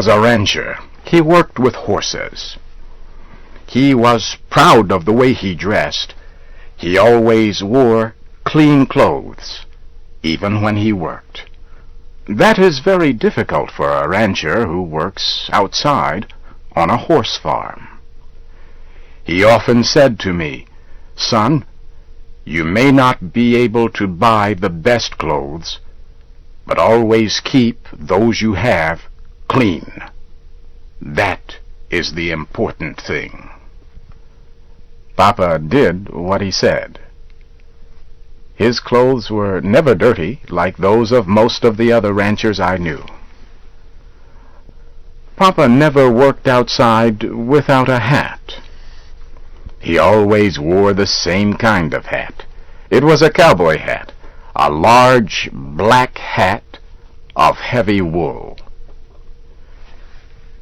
was a rancher. He worked with horses. He was proud of the way he dressed. He always wore clean clothes, even when he worked. That is very difficult for a rancher who works outside on a horse farm. He often said to me, "Son, you may not be able to buy the best clothes, but always keep those you have clean. That is the important thing." Papa did what he said. His clothes were never dirty like those of most of the other ranchers I knew. Papa never worked outside without a hat. He always wore the same kind of hat. It was a cowboy hat, a large black hat of heavy wool.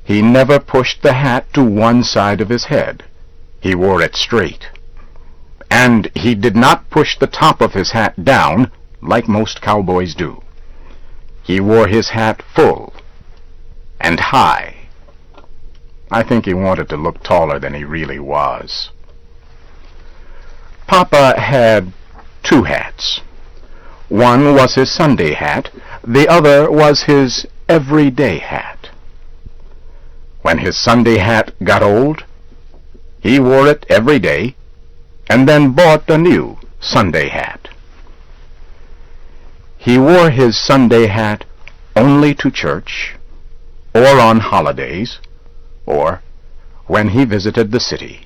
He never pushed the hat to one side of his head. He wore it straight. And he did not push the top of his hat down like most cowboys do. He wore his hat full and high. I think he wanted to look taller than he really was. Papa had two hats. One was his Sunday hat. The other was his everyday hat. When his Sunday hat got old, he wore it every day and then bought a new Sunday hat. He wore his Sunday hat only to church, or on holidays, or when he visited the city.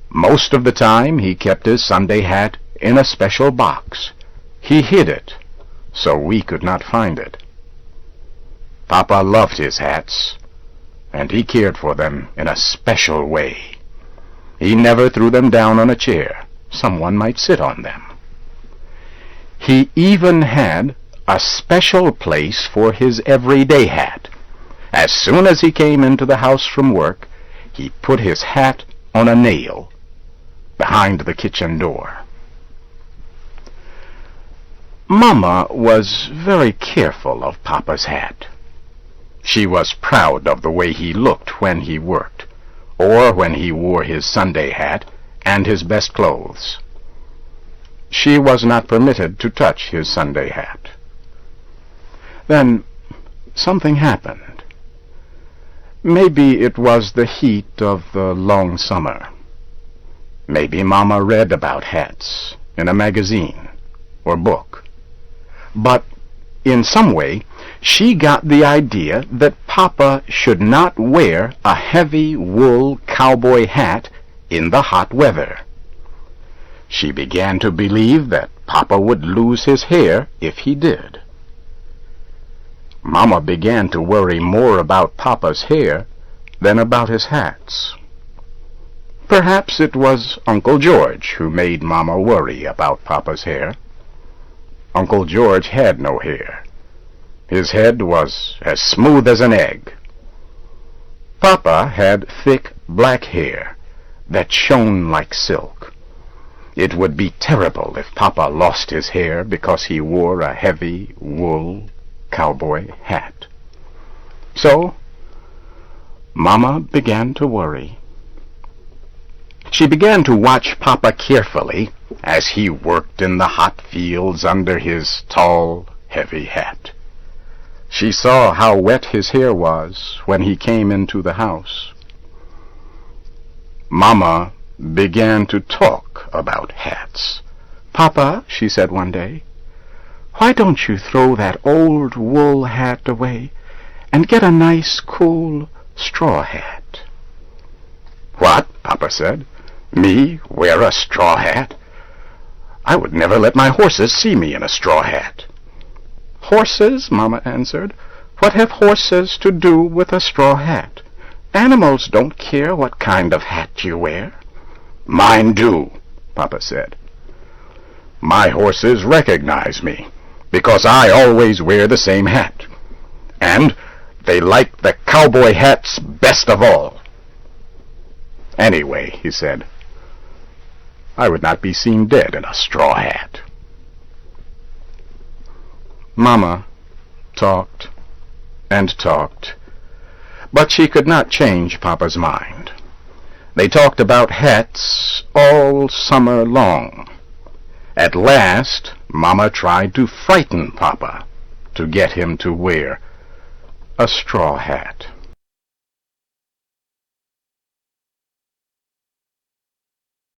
Most of the time he kept his Sunday hat in a special box. He hid it so we could not find it. Papa loved his hats, and he cared for them in a special way. He never threw them down on a chair. Someone might sit on them. He even had a special place for his everyday hat. As soon as he came into the house from work, he put his hat on a nail behind the kitchen door. Mama was very careful of Papa's hat. She was proud of the way he looked when he worked, or when he wore his Sunday hat and his best clothes. She was not permitted to touch his Sunday hat. Then something happened. Maybe it was the heat of the long summer. Maybe Mama read about hats in a magazine or book. But in some way, she got the idea that Papa should not wear a heavy wool cowboy hat in the hot weather. She began to believe that Papa would lose his hair if he did. Mama began to worry more about Papa's hair than about his hats. Perhaps it was Uncle George who made Mama worry about Papa's hair. Uncle George had no hair. His head was as smooth as an egg. Papa had thick black hair that shone like silk. It would be terrible if Papa lost his hair because he wore a heavy wool cowboy hat. So, Mama began to worry. She began to watch Papa carefully as he worked in the hot fields under his tall, heavy hat. She saw how wet his hair was when he came into the house. Mama began to talk about hats. "Papa," she said one day, "why don't you throw that old wool hat away and get a nice, cool straw hat?" "What?" Papa said. "Me wear a straw hat? I would never let my horses see me in a straw hat." "Horses?" Mama answered. "What have horses to do with a straw hat? Animals don't care what kind of hat you wear." "Mine do," Papa said. "My horses recognize me because I always wear the same hat. And they like the cowboy hats best of all. Anyway," he said, "I would not be seen dead in a straw hat." Mama talked and talked, but she could not change Papa's mind. They talked about hats all summer long. At last, Mama tried to frighten Papa to get him to wear a straw hat.